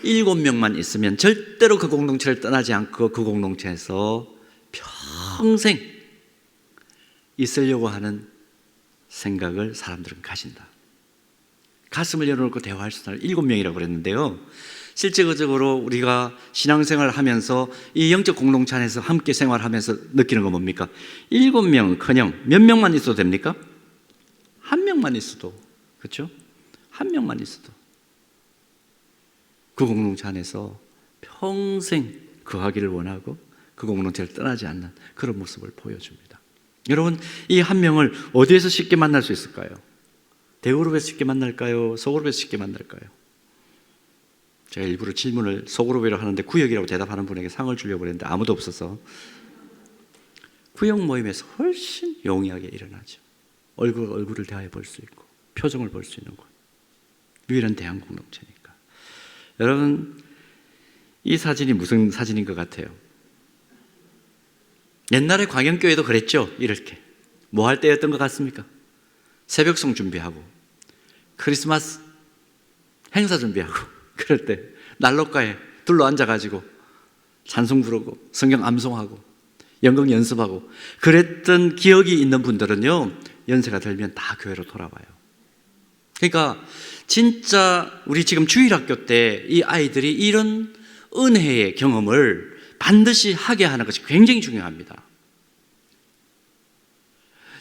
7명만 있으면 절대로 그 공동체를 떠나지 않고 그 공동체에서 평생 있으려고 하는 생각을 사람들은 가진다. 가슴을 열어놓고 대화할 수 있는 사람 7명이라고 그랬는데요. 실제적으로 우리가 신앙생활을 하면서 이 영적 공동체 안에서 함께 생활하면서 느끼는 건 뭡니까? 7명은커녕 몇 명만 있어도 됩니까? 한 명만 있어도, 그렇죠? 한 명만 있어도 그 공동체 안에서 평생 거하기를 원하고 그 공동체를 떠나지 않는 그런 모습을 보여줍니다. 여러분, 이 한 명을 어디에서 쉽게 만날 수 있을까요? 대그룹에서 쉽게 만날까요? 소그룹에서 쉽게 만날까요? 제가 일부러 질문을 소그룹이라고 하는데 구역이라고 대답하는 분에게 상을 주려고 했는데 아무도 없어서, 구역 모임에서 훨씬 용이하게 일어나죠. 얼굴을 대하여 볼 수 있고 표정을 볼 수 있는 곳, 유일한 대한 공동체니까. 여러분, 이 사진이 무슨 사진인 것 같아요? 옛날에 광영교회도 그랬죠. 이렇게 뭐 할 때였던 것 같습니까? 새벽송 준비하고 크리스마스 행사 준비하고 그럴 때 난로가에 둘러 앉아가지고 찬송 부르고 성경 암송하고 연극 연습하고 그랬던 기억이 있는 분들은요, 연세가 들면 다 교회로 돌아와요. 그러니까 진짜 우리 지금 주일학교 때 이 아이들이 이런 은혜의 경험을 반드시 하게 하는 것이 굉장히 중요합니다.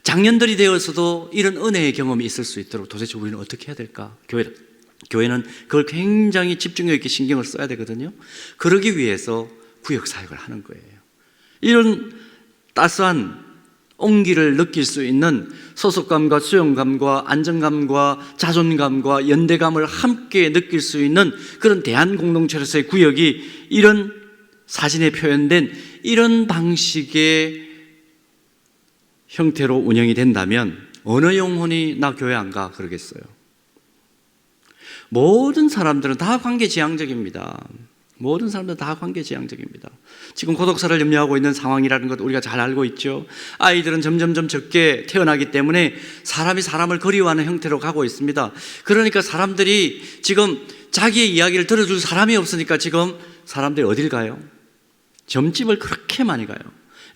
장년들이 되어서도 이런 은혜의 경험이 있을 수 있도록 도대체 우리는 어떻게 해야 될까? 교회는 그걸 굉장히 집중력 있게 신경을 써야 되거든요. 그러기 위해서 구역사역을 하는 거예요. 이런 따스한 온기를 느낄 수 있는 소속감과 수용감과 안정감과 자존감과 연대감을 함께 느낄 수 있는 그런 대한공동체로서의 구역이 이런 사진에 표현된 이런 방식의 형태로 운영이 된다면 어느 영혼이 나 교회 안 가 그러겠어요? 모든 사람들은 다 관계지향적입니다. 모든 사람들은 다 관계지향적입니다. 지금 고독사를 염려하고 있는 상황이라는 것 우리가 잘 알고 있죠. 아이들은 점점점 적게 태어나기 때문에 사람이 사람을 그리워하는 형태로 가고 있습니다. 그러니까 사람들이 지금 자기의 이야기를 들어줄 사람이 없으니까 지금 사람들이 어딜 가요? 점집을 그렇게 많이 가요.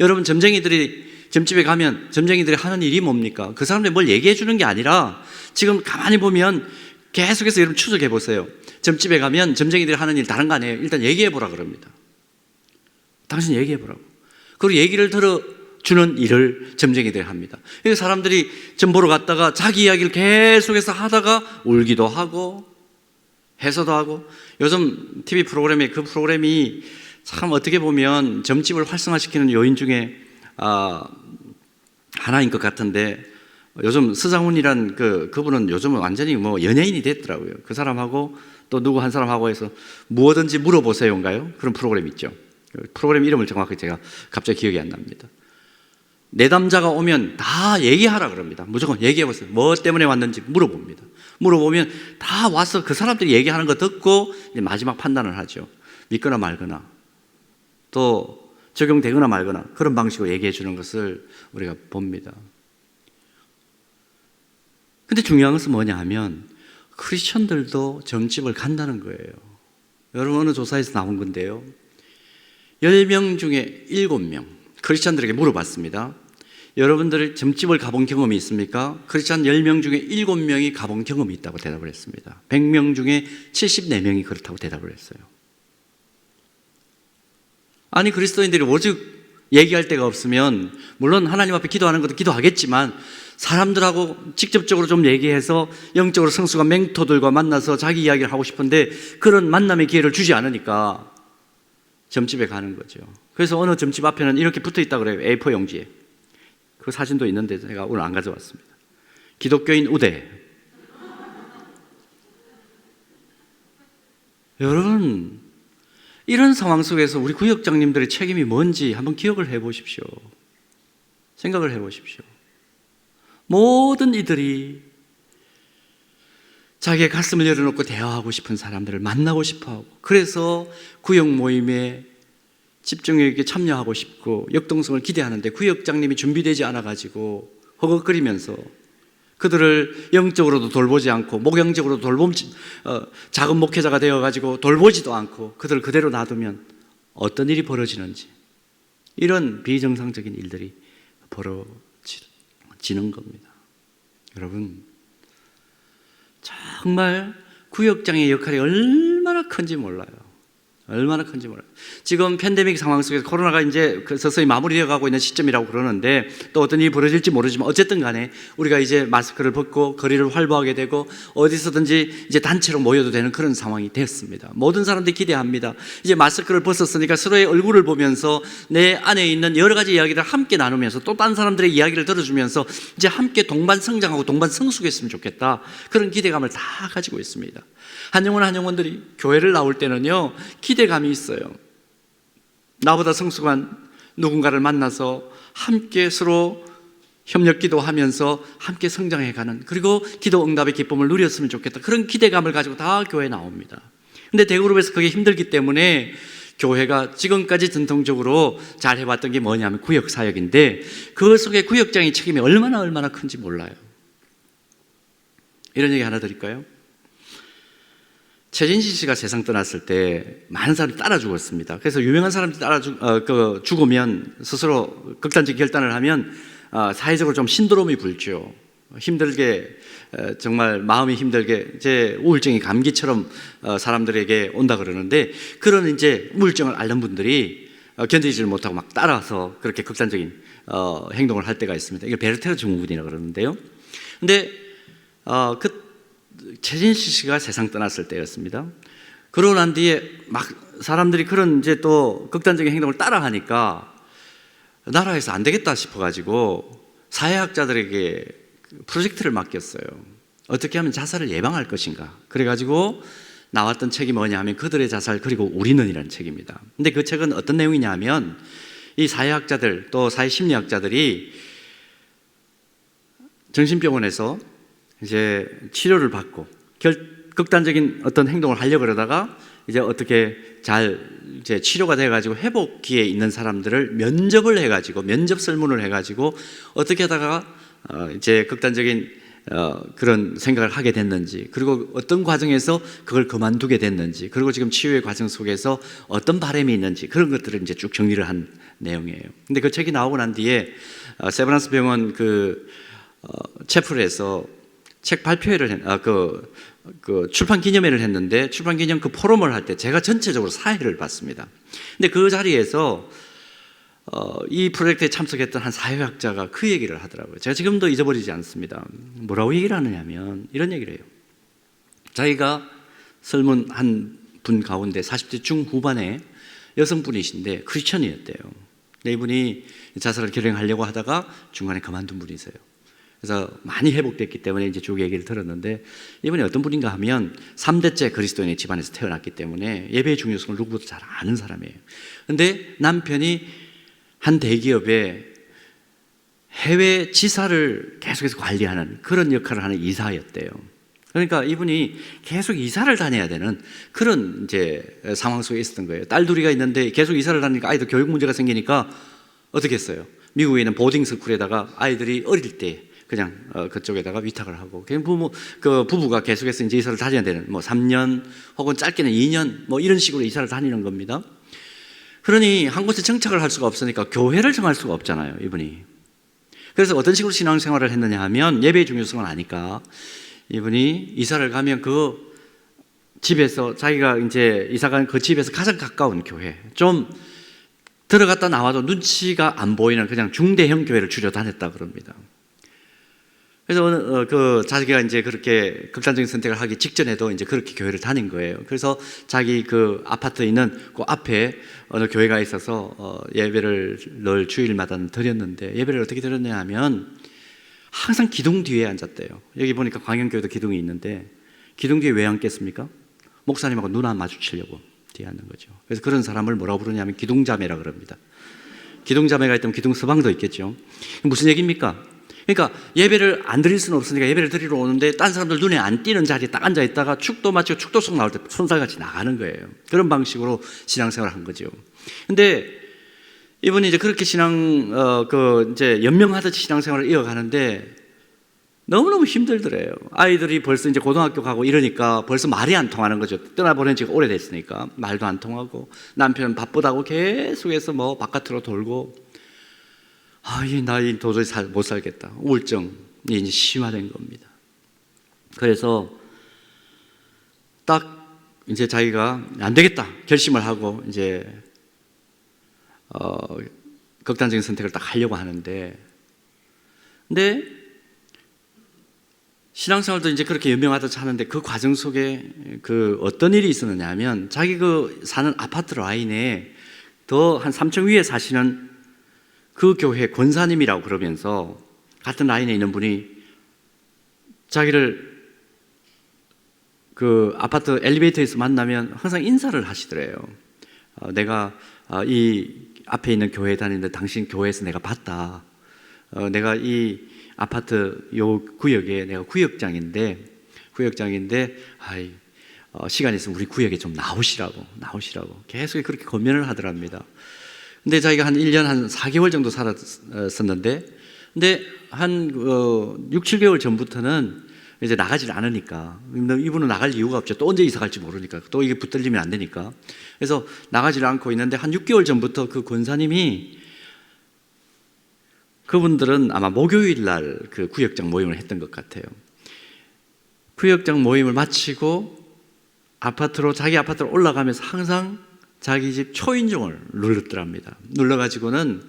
여러분, 점집에 가면 점쟁이들이 하는 일이 뭡니까? 그 사람들이 뭘 얘기해 주는 게 아니라 지금 가만히 보면 계속해서 여러분 추적해 보세요. 점집에 가면 점쟁이들이 하는 일 다른 거 아니에요. 일단 얘기해 보라 그럽니다. 당신 얘기해 보라고. 그리고 얘기를 들어주는 일을 점쟁이들이 합니다. 그래서 사람들이 점 보러 갔다가 자기 이야기를 계속해서 하다가 울기도 하고 해서도 하고, 요즘 TV 프로그램에 그 프로그램이 참 어떻게 보면 점집을 활성화시키는 요인 중에 하나인 것 같은데, 요즘 서장훈이란 그분은 요즘은 완전히 뭐 연예인이 됐더라고요. 그 사람하고 또 누구 한 사람하고 해서 무엇든지 물어보세요인가요? 그런 프로그램 있죠. 프로그램 이름을 정확히 제가 갑자기 기억이 안 납니다. 내담자가 오면 다 얘기하라 그럽니다. 무조건 얘기해보세요. 뭐 때문에 왔는지 물어봅니다. 물어보면 다 와서 그 사람들이 얘기하는 거 듣고 이제 마지막 판단을 하죠. 믿거나 말거나 또 적용되거나 말거나 그런 방식으로 얘기해 주는 것을 우리가 봅니다. 근데 중요한 것은 뭐냐 하면 크리스천들도 점집을 간다는 거예요. 여러분, 어느 조사에서 나온 건데요, 10명 중에 7명 크리스천들에게 물어봤습니다. 여러분들 점집을 가본 경험이 있습니까? 크리스천 10명 중에 7명이 가본 경험이 있다고 대답을 했습니다. 100명 중에 74명이 그렇다고 대답을 했어요. 아니, 그리스도인들이 오직 얘기할 데가 없으면 물론 하나님 앞에 기도하는 것도 기도하겠지만 사람들하고 직접적으로 좀 얘기해서 영적으로 성숙한 멘토들과 만나서 자기 이야기를 하고 싶은데 그런 만남의 기회를 주지 않으니까 점집에 가는 거죠. 그래서 어느 점집 앞에는 이렇게 붙어 있다 그래요. A4 용지에. 그 사진도 있는데 제가 오늘 안 가져왔습니다. 기독교인 우대. 여러분, 이런 상황 속에서 우리 구역장님들의 책임이 뭔지 한번 기억을 해보십시오. 생각을 해보십시오. 모든 이들이 자기의 가슴을 열어놓고 대화하고 싶은 사람들을 만나고 싶어하고, 그래서 구역 모임에 집중력 있게 참여하고 싶고 역동성을 기대하는데 구역장님이 준비되지 않아가지고 허걱거리면서 그들을 영적으로도 돌보지 않고 목양적으로도 작은 목회자가 되어가지고 돌보지도 않고 그들을 그대로 놔두면 어떤 일이 벌어지는지, 이런 비정상적인 일들이 벌어지는 겁니다. 여러분, 정말 구역장의 역할이 얼마나 큰지 몰라요. 얼마나 큰지 몰라요. 지금 팬데믹 상황 속에서 코로나가 이제 서서히 마무리되어 가고 있는 시점이라고 그러는데 또 어떤 일이 벌어질지 모르지만 어쨌든 간에 우리가 이제 마스크를 벗고 거리를 활보하게 되고 어디서든지 이제 단체로 모여도 되는 그런 상황이 됐습니다. 모든 사람들이 기대합니다. 이제 마스크를 벗었으니까 서로의 얼굴을 보면서 내 안에 있는 여러 가지 이야기를 함께 나누면서 또 다른 사람들의 이야기를 들어주면서 이제 함께 동반 성장하고 동반 성숙했으면 좋겠다. 그런 기대감을 다 가지고 있습니다. 한 영혼들이 교회를 나올 때는요, 기대감이 있어요. 나보다 성숙한 누군가를 만나서 함께 서로 협력 기도하면서 함께 성장해가는, 그리고 기도 응답의 기쁨을 누렸으면 좋겠다. 그런 기대감을 가지고 다 교회에 나옵니다. 근데 대그룹에서 그게 힘들기 때문에 교회가 지금까지 전통적으로 잘 해왔던 게 뭐냐면 구역사역인데 그 속에 구역장의 책임이 얼마나 큰지 몰라요. 이런 얘기 하나 드릴까요? 최진실 씨가 세상 떠났을 때 많은 사람들이 따라 죽었습니다. 그래서 유명한 사람들이 죽으면 스스로 극단적 결단을 하면 사회적으로 좀 신드롬이 불죠. 힘들게, 정말 마음이 힘들게, 이제 우울증이 감기처럼 사람들에게 온다 그러는데 그런 이제 우울증을 앓는 분들이 견디지를 못하고 막 따라서 그렇게 극단적인 행동을 할 때가 있습니다. 이걸 베르테르 증후군이라 그러는데요. 근데 최진실 씨가 세상 떠났을 때였습니다. 그러고 난 뒤에 막 사람들이 그런 이제 또 극단적인 행동을 따라 하니까 나라에서 안 되겠다 싶어가지고 사회학자들에게 프로젝트를 맡겼어요. 어떻게 하면 자살을 예방할 것인가. 그래가지고 나왔던 책이 뭐냐 하면 그들의 자살 그리고 우리는 이라는 책입니다. 근데 그 책은 어떤 내용이냐 하면 이 사회학자들 또 사회심리학자들이 정신병원에서 이제 치료를 받고 극단적인 어떤 행동을 하려고 그러다가 이제 어떻게 잘 이제 치료가 돼가지고 회복기에 있는 사람들을 면접을 해가지고 면접 설문을 해가지고 어떻게 하다가 이제 극단적인 그런 생각을 하게 됐는지, 그리고 어떤 과정에서 그걸 그만두게 됐는지, 그리고 지금 치유의 과정 속에서 어떤 바람이 있는지 그런 것들을 이제 쭉 정리를 한 내용이에요. 근데 그 책이 나오고 난 뒤에 세브란스 병원 채플에서 책 발표회를 출판 기념회를 했는데 출판 기념 그 포럼을 할 때 제가 전체적으로 사회를 봤습니다. 근데 그 자리에서 이 프로젝트에 참석했던 한 사회학자가 그 얘기를 하더라고요. 제가 지금도 잊어버리지 않습니다. 뭐라고 얘기를 하느냐면 이런 얘기를 해요. 자기가 설문 한 분 가운데 40대 중후반의 여성분이신데 크리스천이었대요. 이분이 자살을 결행하려고 하다가 중간에 그만둔 분이세요. 그래서 많이 회복됐기 때문에 이제 쭉 얘기를 들었는데 이분이 어떤 분인가 하면 3대째 그리스도인의 집안에서 태어났기 때문에 예배의 중요성을 누구보다 잘 아는 사람이에요. 근데 남편이 한 대기업의 해외 지사를 계속해서 관리하는 그런 역할을 하는 이사였대요. 그러니까 이분이 계속 이사를 다녀야 되는 그런 이제 상황 속에 있었던 거예요. 딸 둘이가 있는데 계속 이사를 다니니까 아이들 교육 문제가 생기니까 어떻게 했어요? 미국에 있는 보딩 스쿨에다가 아이들이 어릴 때 그냥 그쪽에다가 위탁을 하고 그냥 부부가 계속해서 이제 이사를 다녀야 되는 3년 혹은 짧게는 2년 이런 식으로 이사를 다니는 겁니다. 그러니 한 곳에 정착을 할 수가 없으니까 교회를 정할 수가 없잖아요, 이분이. 그래서 어떤 식으로 신앙생활을 했느냐 하면 예배의 중요성을 아니까 이분이 이사를 가면 그 집에서 자기가 이제 이사간 그 집에서 가장 가까운 교회, 좀 들어갔다 나와도 눈치가 안 보이는 그냥 중대형 교회를 주로 다녔다 그럽니다. 그래서 자기가 이제 그렇게 극단적인 선택을 하기 직전에도 이제 그렇게 교회를 다닌 거예요. 그래서 자기 그 아파트에 있는 그 앞에 어느 교회가 있어서 예배를 늘 주일마다 드렸는데 예배를 어떻게 드렸냐 하면 항상 기둥 뒤에 앉았대요. 여기 보니까 광영교회도 기둥이 있는데 기둥 뒤에 왜 앉겠습니까? 목사님하고 눈 안 마주치려고 뒤에 앉는 거죠. 그래서 그런 사람을 뭐라고 부르냐면 기둥자매라 그럽니다. 기둥자매가 있다면 기둥서방도 있겠죠. 무슨 얘기입니까? 그러니까 예배를 안 드릴 수는 없으니까 예배를 드리러 오는데 딴 사람들 눈에 안 띄는 자리에 딱 앉아 있다가 축도 마치고 축도송 나올 때 손살같이 나가는 거예요. 그런 방식으로 신앙생활을 한 거죠. 근데 이분이 이제 그렇게 이제 연명하듯이 신앙생활을 이어가는데 너무너무 힘들더래요. 아이들이 벌써 이제 고등학교 가고 이러니까 벌써 말이 안 통하는 거죠. 떠나보낸 지가 오래됐으니까 말도 안 통하고 남편은 바쁘다고 계속해서 바깥으로 돌고 이 나이 도저히 못 살겠다. 우울증이 이제 심화된 겁니다. 그래서 딱 이제 자기가 안 되겠다 결심을 하고 이제 극단적인 선택을 딱 하려고 하는데, 근데 신앙생활도 이제 그렇게 연명하듯 하는데 그 과정 속에 그 어떤 일이 있었느냐 하면, 자기 그 사는 아파트 라인에 더 한 3층 위에 사시는 그 교회 권사님이라고 그러면서 같은 라인에 있는 분이 자기를 그 아파트 엘리베이터에서 만나면 항상 인사를 하시더래요. 내가 이 앞에 있는 교회에 다니는데 당신 교회에서 내가 봤다. 내가 이 아파트 요 구역에 내가 구역장인데 시간 있으면 우리 구역에 좀 나오시라고 계속 그렇게 권면을 하더랍니다. 근데 자기가 한 1년 한 4개월 정도 살았었는데, 근데 한 6, 7개월 전부터는 이제 나가질 않으니까, 이분은 나갈 이유가 없죠. 또 언제 이사 갈지 모르니까, 또 이게 붙들리면 안 되니까. 그래서 나가질 않고 있는데 한 6개월 전부터 그 권사님이, 그분들은 아마 목요일 날 그 구역장 모임을 했던 것 같아요. 구역장 모임을 마치고 자기 아파트로 올라가면서 항상 자기 집 초인종을 눌렀더랍니다. 눌러가지고는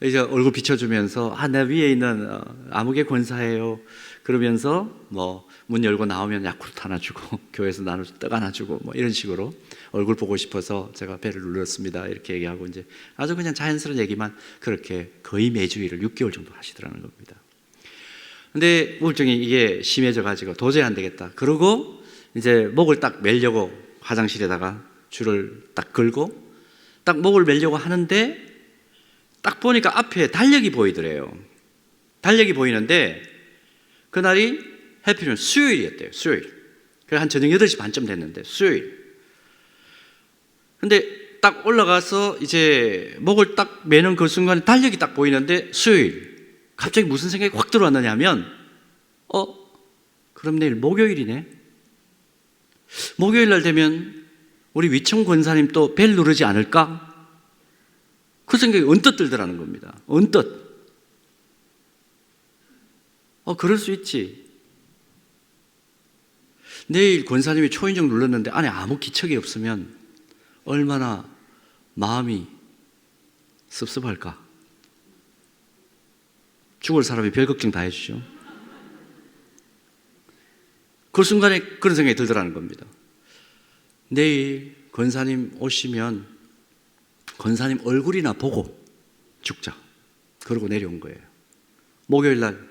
이제 얼굴 비춰주면서 내 위에 있는 아무개 권사예요. 그러면서 뭐 문 열고 나오면 야쿠르트 하나 주고 교회에서 나눠준 떡 하나 주고 뭐 이런 식으로 얼굴 보고 싶어서 제가 배를 눌렀습니다. 이렇게 얘기하고 이제 아주 그냥 자연스러운 얘기만 그렇게 거의 매주일을 6개월 정도 하시더라는 겁니다. 근데 우울증이 이게 심해져 가지고 도저히 안 되겠다. 그러고 이제 목을 딱 매려고 화장실에다가 줄을 딱 걸고 딱 목을 매려고 하는데 딱 보니까 앞에 달력이 보이더래요. 달력이 보이는데 그날이 해피는 수요일이었대요. 수요일. 그래 한 저녁 8시 반쯤 됐는데 수요일. 근데 딱 올라가서 이제 목을 딱 매는 그 순간에 달력이 딱 보이는데 수요일. 갑자기 무슨 생각이 확 들어왔느냐 하면 그럼 내일 목요일이네. 목요일 날 되면 우리 위청 권사님 또 벨 누르지 않을까? 그 생각이 언뜻 들더라는 겁니다. 언뜻. 그럴 수 있지. 내일 권사님이 초인종 눌렀는데 안에 아무 기척이 없으면 얼마나 마음이 섭섭할까? 죽을 사람이 별 걱정 다 해주죠. 그 순간에 그런 생각이 들더라는 겁니다. 내일 권사님 오시면 권사님 얼굴이나 보고 죽자. 그러고 내려온 거예요. 목요일 날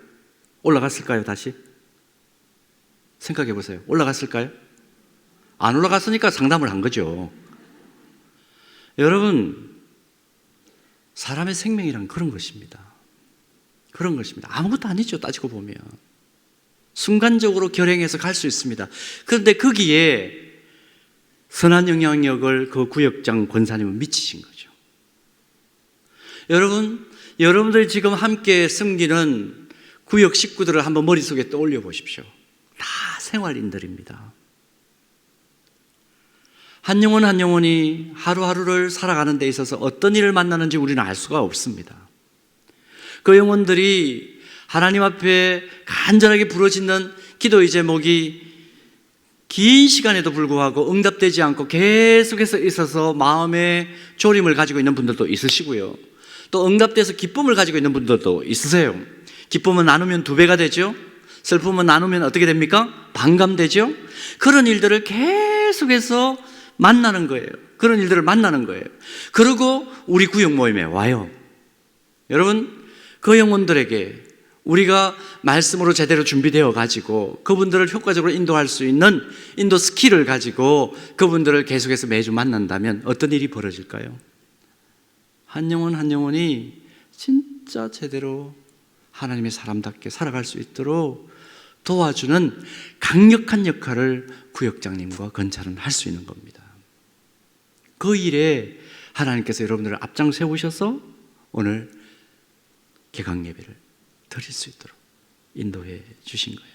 올라갔을까요, 다시? 생각해 보세요. 올라갔을까요? 안 올라갔으니까 상담을 한 거죠. 여러분, 사람의 생명이란 그런 것입니다. 그런 것입니다. 아무것도 아니죠, 따지고 보면. 순간적으로 결행해서 갈 수 있습니다. 그런데 거기에 선한 영향력을 그 구역장 권사님은 미치신 거죠. 여러분들 지금 함께 섬기는 구역 식구들을 한번 머릿속에 떠올려 보십시오. 다 생활인들입니다. 한 영혼 한 영혼이 하루하루를 살아가는 데 있어서 어떤 일을 만나는지 우리는 알 수가 없습니다. 그 영혼들이 하나님 앞에 간절하게 부르짖는 기도의 제목이 긴 시간에도 불구하고 응답되지 않고 계속해서 있어서 마음의 졸임을 가지고 있는 분들도 있으시고요. 또 응답돼서 기쁨을 가지고 있는 분들도 있으세요. 기쁨은 나누면 2배가 되죠. 슬픔은 나누면 어떻게 됩니까? 반감되죠. 그런 일들을 계속해서 만나는 거예요. 그런 일들을 만나는 거예요. 그리고 우리 구역 모임에 와요. 여러분, 그 영혼들에게 우리가 말씀으로 제대로 준비되어 가지고 그분들을 효과적으로 인도할 수 있는 인도 스킬을 가지고 그분들을 계속해서 매주 만난다면 어떤 일이 벌어질까요? 한 영혼 한 영혼이 진짜 제대로 하나님의 사람답게 살아갈 수 있도록 도와주는 강력한 역할을 구역장님과 건찰은 할 수 있는 겁니다. 그 일에 하나님께서 여러분들을 앞장 세우셔서 오늘 개강 예배를 드릴 수 있도록 인도해 주신 거예요.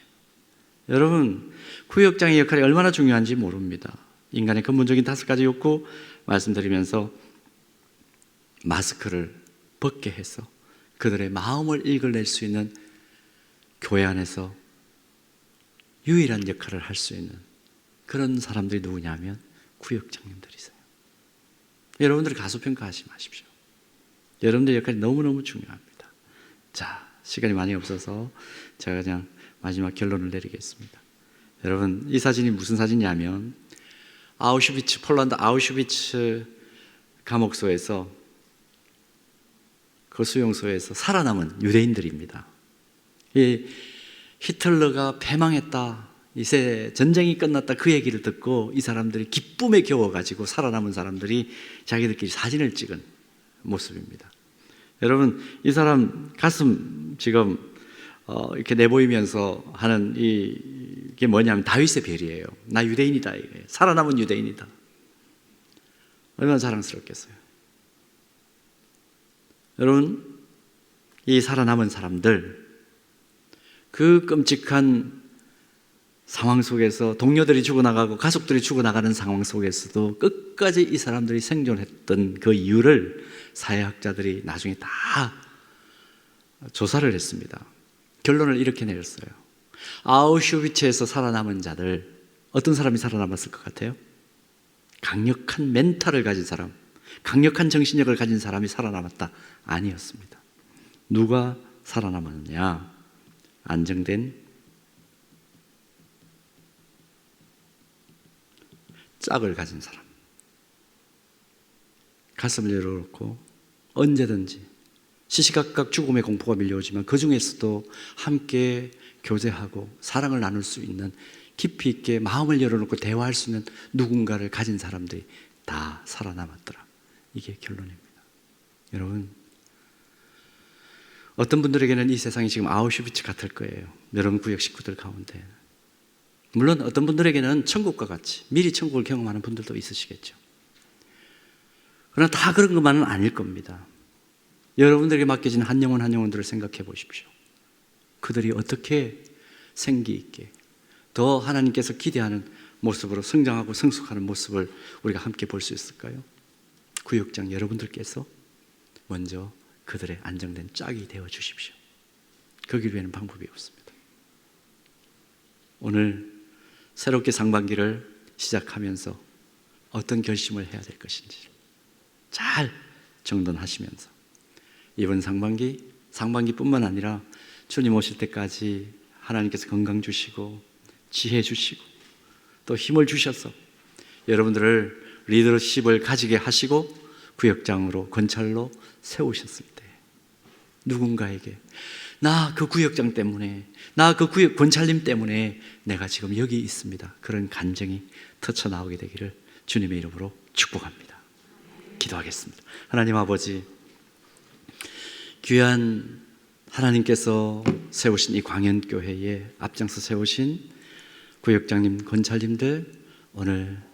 여러분, 구역장의 역할이 얼마나 중요한지 모릅니다. 인간의 근본적인 5가지 욕구 말씀드리면서 마스크를 벗게 해서 그들의 마음을 읽어낼 수 있는 교회 안에서 유일한 역할을 할 수 있는 그런 사람들이 누구냐면 구역장님들이세요. 여러분들이 가소평가하지 마십시오. 여러분들의 역할이 너무너무 중요합니다. 자, 시간이 많이 없어서 제가 그냥 마지막 결론을 내리겠습니다. 여러분, 이 사진이 무슨 사진이냐면 아우슈비츠, 폴란드 아우슈비츠 감옥소에서, 그 수용소에서 살아남은 유대인들입니다. 이 히틀러가 패망했다, 이제 전쟁이 끝났다, 그 얘기를 듣고 이 사람들이 기쁨에 겨워가지고 살아남은 사람들이 자기들끼리 사진을 찍은 모습입니다. 여러분, 이 사람 가슴 지금 이렇게 내보이면서 하는 이게 뭐냐면 다윗의 별이에요. 나 유대인이다, 이게. 살아남은 유대인이다. 얼마나 자랑스럽겠어요. 여러분, 이 살아남은 사람들, 그 끔찍한 상황 속에서 동료들이 죽어나가고 가족들이 죽어나가는 상황 속에서도 끝까지 이 사람들이 생존했던 그 이유를 사회학자들이 나중에 다 조사를 했습니다. 결론을 이렇게 내렸어요. 아우슈비츠에서 살아남은 자들, 어떤 사람이 살아남았을 것 같아요? 강력한 멘탈을 가진 사람, 강력한 정신력을 가진 사람이 살아남았다? 아니었습니다. 누가 살아남았느냐? 안정된 짝을 가진 사람, 가슴을 열어놓고 언제든지 시시각각 죽음의 공포가 밀려오지만 그 중에서도 함께 교제하고 사랑을 나눌 수 있는, 깊이 있게 마음을 열어놓고 대화할 수 있는 누군가를 가진 사람들이 다 살아남았더라. 이게 결론입니다. 여러분, 어떤 분들에게는 이 세상이 지금 아우슈비츠 같을 거예요. 여러분 구역 식구들 가운데. 물론 어떤 분들에게는 천국과 같이 미리 천국을 경험하는 분들도 있으시겠죠. 그러나 다 그런 것만은 아닐 겁니다. 여러분들에게 맡겨진 한 영혼 한 영혼들을 생각해 보십시오. 그들이 어떻게 생기 있게 더 하나님께서 기대하는 모습으로 성장하고 성숙하는 모습을 우리가 함께 볼 수 있을까요? 구역장 여러분들께서 먼저 그들의 안정된 짝이 되어 주십시오. 거기 위에는 방법이 없습니다. 오늘 새롭게 상반기를 시작하면서 어떤 결심을 해야 될 것인지 잘 정돈하시면서 이번 상반기뿐만 아니라 주님 오실 때까지 하나님께서 건강 주시고 지혜 주시고 또 힘을 주셔서 여러분들을 리더십을 가지게 하시고 구역장으로, 권찰로 세우셨을 때 누군가에게 나 그 구역장 때문에, 나 그 구역 권찰님 때문에 내가 지금 여기 있습니다, 그런 간증이 터쳐나오게 되기를 주님의 이름으로 축복합니다. 기도하겠습니다. 하나님 아버지, 귀한 하나님께서 세우신 이 광연교회에 앞장서 세우신 구역장님, 권찰님들 오늘